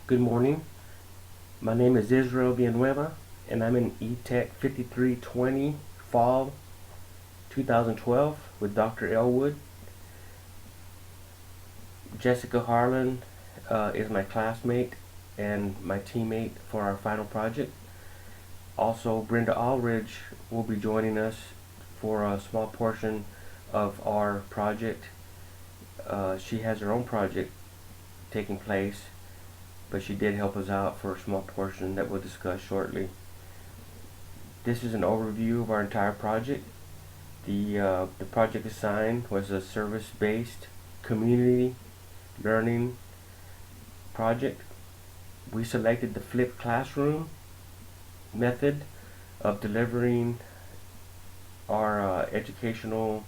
Good morning. My name is Israel Villanueva, and I'm in E-Tech 5320 Fall 2012 with Dr. Elwood. Jessica Harlan is my classmate and my teammate for our final project. Also, Brenda Aldridge will be joining us for a small portion of our project. She has her own project taking place, but she did help us out for a small portion that we'll discuss shortly. This is an overview of our entire project. The project assigned was a service-based community learning project. We selected the flipped classroom method of delivering our educational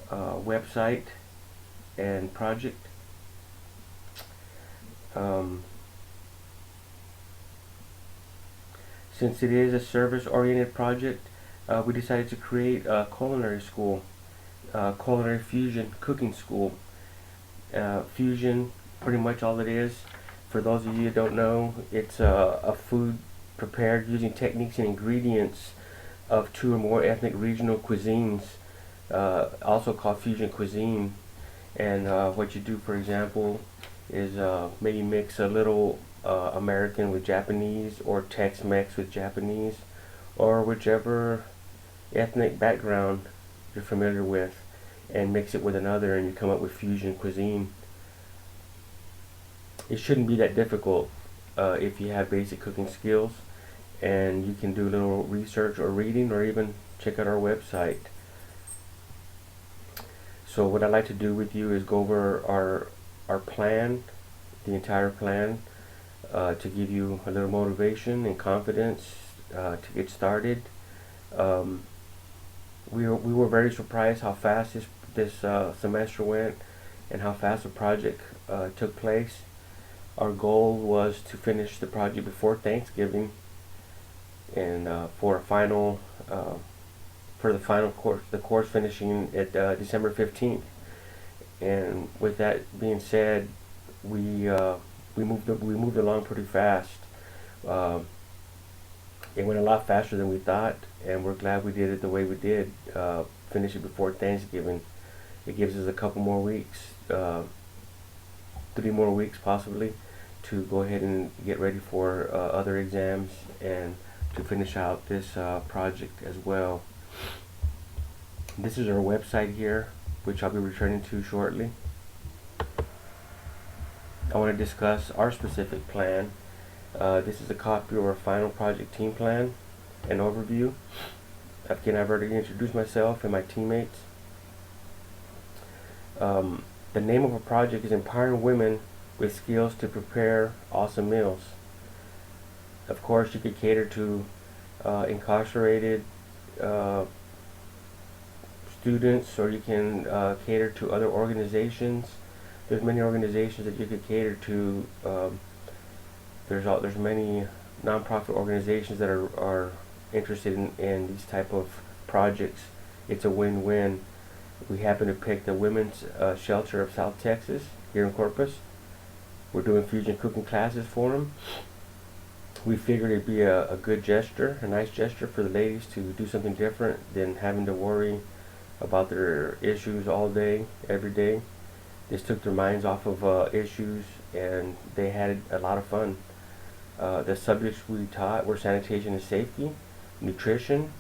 website and project. Since it is a service-oriented project, we decided to create a culinary school, culinary fusion cooking school. Fusion, pretty much all it is. For those of you who don't know, it's a food prepared using techniques and ingredients of two or more ethnic regional cuisines, also called fusion cuisine. And what you do, for example, is maybe mix a little American with Japanese, or Tex-Mex with Japanese, or whichever ethnic background you're familiar with, and mix it with another, and you come up with fusion cuisine. It shouldn't be that difficult if you have basic cooking skills, and you can do a little research or reading, or even check out our website. So what I'd like to do with you is go over our plan, the entire plan, to give you a little motivation and confidence to get started. We were very surprised how fast this semester went, and how fast the project took place. Our goal was to finish the project before Thanksgiving, and for the final course, the course finishing at December 15th. And with that being said, we moved along pretty fast. It went a lot faster than we thought, and we're glad we did it the way we did. Finish it before Thanksgiving. It gives us a couple more weeks, 3 more weeks possibly, to go ahead and get ready for other exams, and to finish out this project as well. This is our website here, which I'll be returning to shortly. I want to discuss our specific plan. This is a copy of our final project team plan and overview. Again, I've already introduced myself and my teammates. The name of our project is Empowering Women with Skills to Prepare Awesome Meals. Of course, you could cater to incarcerated students, or you can cater to other organizations. There's many organizations that you could cater to. There's many nonprofit organizations that are interested in these type of projects. It's a win-win. We happen to pick the Women's Shelter of South Texas here in Corpus. We're doing fusion cooking classes for them. We figured it'd be a good gesture, a nice gesture for the ladies to do something different than having to worry about their issues all day, every day. This took their minds off of issues, and they had a lot of fun. The subjects we taught were sanitation and safety, nutrition,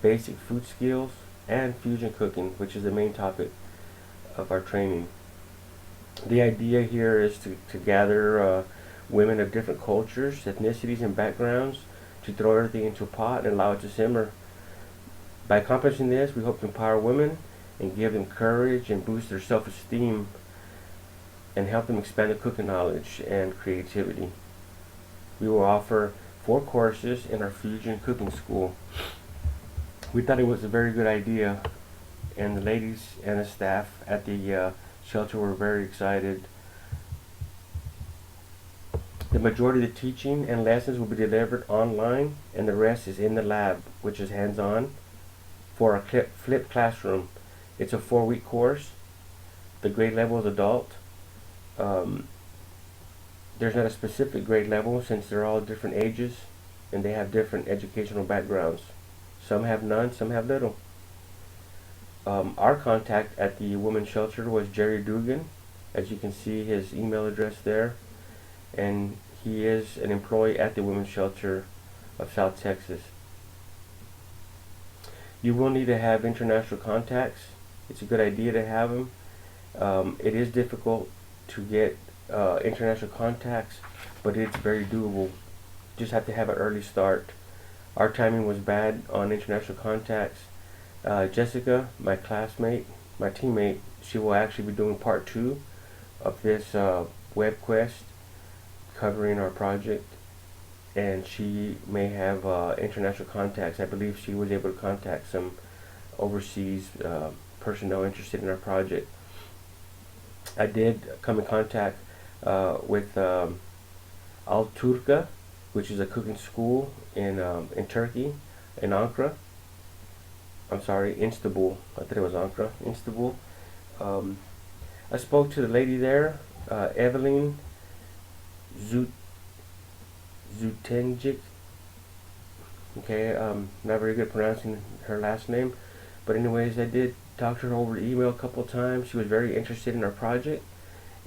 basic food skills, and fusion cooking, which is the main topic of our training. The idea here is to gather women of different cultures, ethnicities, and backgrounds, to throw everything into a pot and allow it to simmer. By accomplishing this, we hope to empower women and give them courage and boost their self-esteem, and help them expand their cooking knowledge and creativity. We will offer 4 courses in our fusion cooking school. We thought it was a very good idea, and the ladies and the staff at the shelter were very excited. The majority of the teaching and lessons will be delivered online, and the rest is in the lab, which is hands-on, for our flipped classroom. It's a 4-week course. The grade level is adult. There's not a specific grade level since they're all different ages and they have different educational backgrounds. Some have none, some have little. Our contact at the women's shelter was Jerry Dugan. As you can see his email address there, and he is an employee at the women's shelter of South Texas. You will need to have international contacts. It's a good idea to have them. It is difficult to get international contacts, but it's very doable. Just have to have an early start. Our timing was bad on international contacts. Jessica, my classmate, my teammate, she will actually be doing part 2 of this web quest covering our project, and she may have international contacts. I believe she was able to contact some overseas personnel interested in our project. I did come in contact with Al Turca, which is a cooking school in Turkey, in Ankara. I'm sorry, Istanbul. I thought it was Ankara. Istanbul. I spoke to the lady there, Evelyn Zutenjic. Okay, not very good pronouncing her last name, but anyways, I did talk to her over email a couple of times. She was very interested in our project,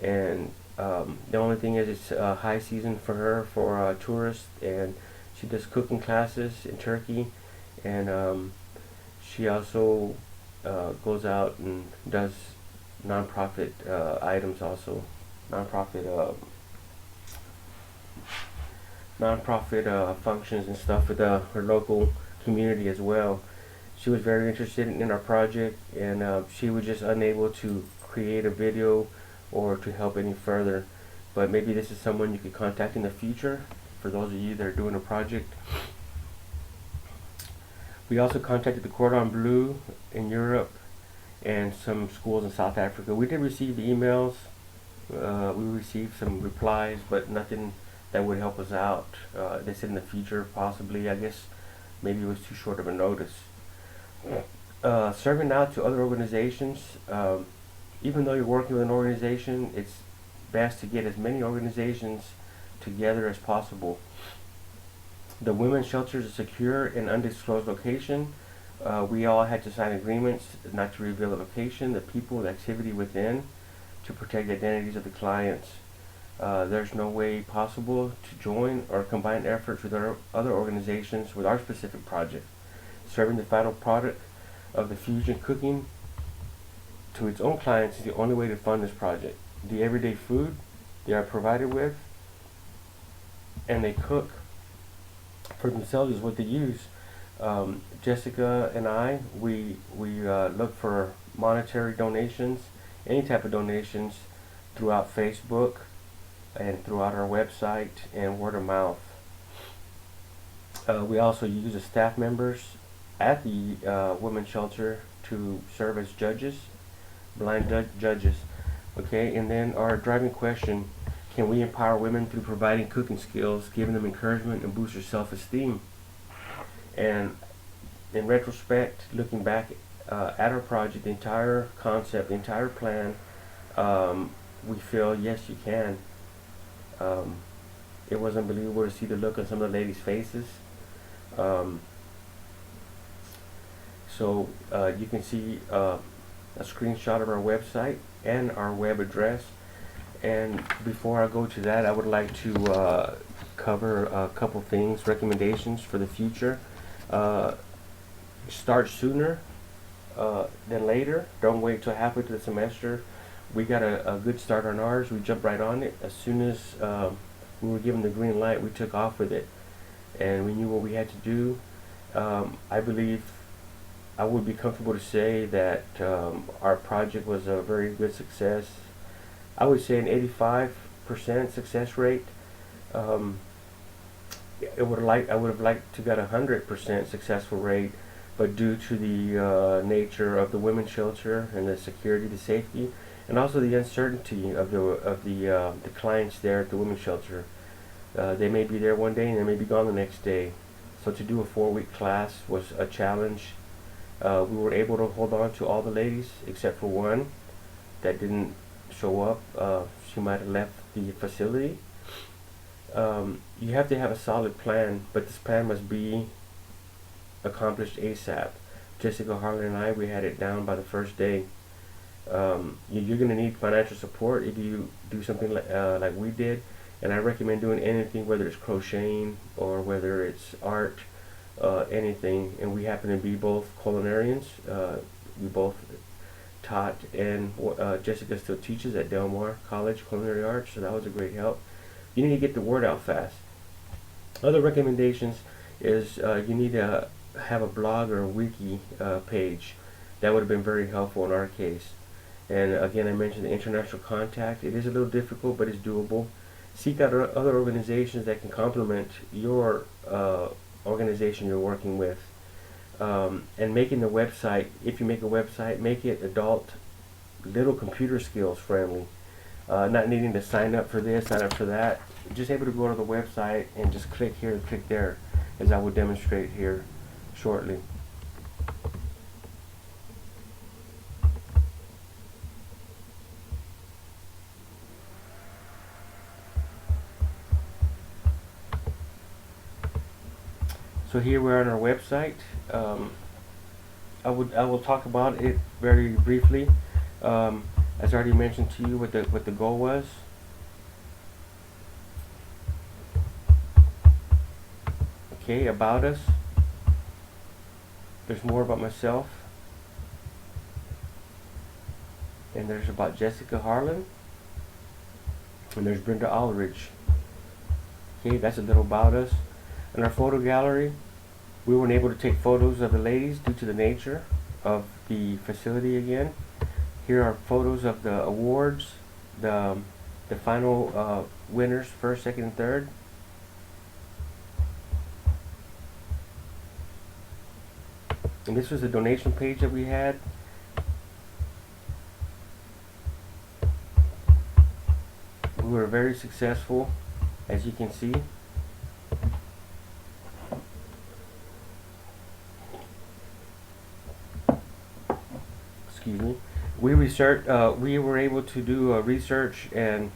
and the only thing is it's high season for her for tourists, and she does cooking classes in Turkey, and she also goes out and does non-profit items also, non-profit functions and stuff with her local community as well. She was very interested in our project, and she was just unable to create a video or to help any further. But maybe this is someone you could contact in the future for those of you that are doing a project. We also contacted the Cordon Bleu in Europe and some schools in South Africa. We did receive emails. We received some replies, but nothing that would help us out. They said in the future, possibly. I guess maybe it was too short of a notice. Serving out to other organizations. Even though you're working with an organization, it's best to get as many organizations together as possible. The women's shelter is a secure and undisclosed location. We all had to sign agreements not to reveal the location, the people, the activity within, to protect the identities of the clients. There's no way possible to join or combine efforts with our other organizations with our specific project. Serving the final product of the fusion cooking to its own clients is the only way to fund this project. The everyday food they are provided with and they cook for themselves is what they use. Jessica and I, we look for monetary donations, any type of donations throughout Facebook and throughout our website and word of mouth. We also use the staff members at the women's shelter to serve as judges, blind judges. Okay, and then our driving question: can we empower women through providing cooking skills, giving them encouragement, and boost their self-esteem? And in retrospect, looking back at our project, the entire concept, the entire plan, we feel yes, you can. It was unbelievable to see the look on some of the ladies' faces. So you can see a screenshot of our website and our web address. And before I go to that, I would like to cover a couple things, recommendations for the future. Start sooner than later. Don't wait till halfway through the semester. We got a good start on ours. We jumped right on it. As soon as we were given the green light, we took off with it. And we knew what we had to do. I believe I would be comfortable to say that our project was a very good success. I would say an 85% success rate. I would have liked to get 100% successful rate, but due to the nature of the women's shelter and the security, the safety, and also the uncertainty of the clients there at the women's shelter, they may be there one day and they may be gone the next day. So to do a 4-week class was a challenge. We were able to hold on to all the ladies except for one that didn't show up. She might have left the facility, You have to have a solid plan, but this plan must be accomplished ASAP. Jessica, Harlan, and we had it down by the first day. You're going to need financial support if you do something like we did, and I recommend doing anything, whether it's crocheting or whether it's art, anything. And we happen to be both culinarians. We both taught, and Jessica still teaches at Del Mar College Culinary Arts, so that was a great help. You need to get the word out fast. Other recommendations is you need to have a blog or a wiki page. That would have been very helpful in our case. And again, I mentioned the international contact. It is a little difficult, but it's doable. Seek out other organizations that can complement your organization you're working with. And making the website, if you make a website, make it adult, little computer skills friendly. Not needing to sign up for this, sign up for that. Just able to go to the website and just click here and click there, as I will demonstrate here shortly. So here we're on our website. I will talk about it very briefly. As I already mentioned to you, what the goal was. Okay, about us. There's more about myself, and there's about Jessica Harlan, and there's Brenda Aldridge. Okay, that's a little about us. In our photo gallery, we weren't able to take photos of the ladies due to the nature of the facility again. Here are photos of the awards, the final winners, first, second, and third. And this was the donation page that we had. We were very successful, as you can see. Excuse me. We were able to do research and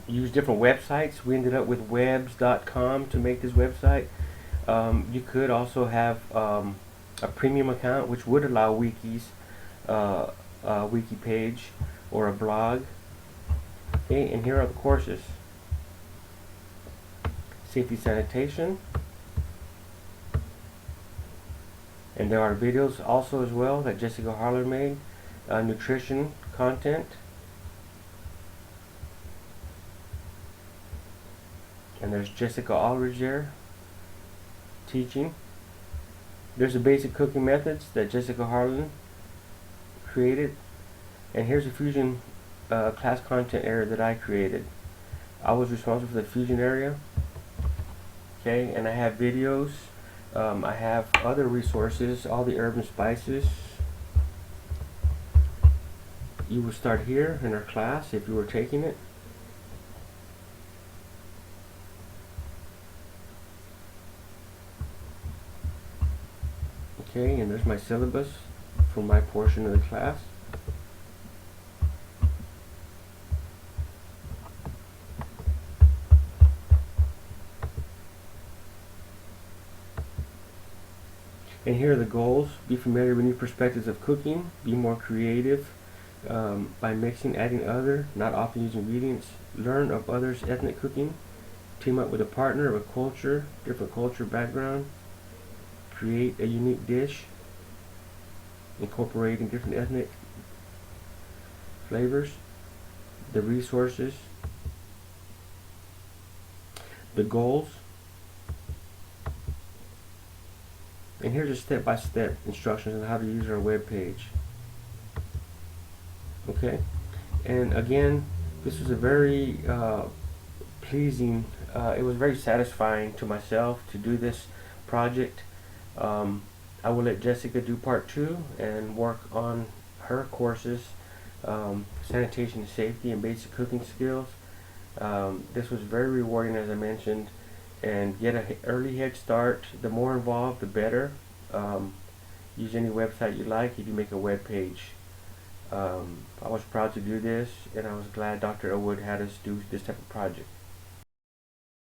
use different websites. We ended up with webs.com to make this website. You could also have a premium account, which would allow wikis, a wiki page, or a blog. Okay, and here are the courses: safety sanitation, and there are videos also as well that Jessica Harlan made, nutrition content, and there's Jessica Aldridge there teaching. There's the basic cooking methods that Jessica Harlan created, and here's a fusion class content area that I created. I was responsible for the fusion area. Okay, and I have videos. I have other resources, all the herbs and spices. You will start here in our class if you were taking it. Okay, and there's my syllabus for my portion of the class. And here are the goals. Be familiar with new perspectives of cooking. Be more creative by mixing, adding other, not often used ingredients. Learn of others' ethnic cooking. Team up with a partner of a culture, different culture background. Create a unique dish, incorporating different ethnic flavors. The resources, the goals, and here's a step-by-step instructions on how to use our web page. Okay, and again, this was a very pleasing, it was very satisfying to myself to do this project. I will let Jessica do part 2 and work on her courses, sanitation and safety and basic cooking skills. This was very rewarding, as I mentioned, and get an early head start. The more involved, the better. Use any website you like if you make a web page. I was proud to do this, and I was glad Dr. Elwood had us do this type of project.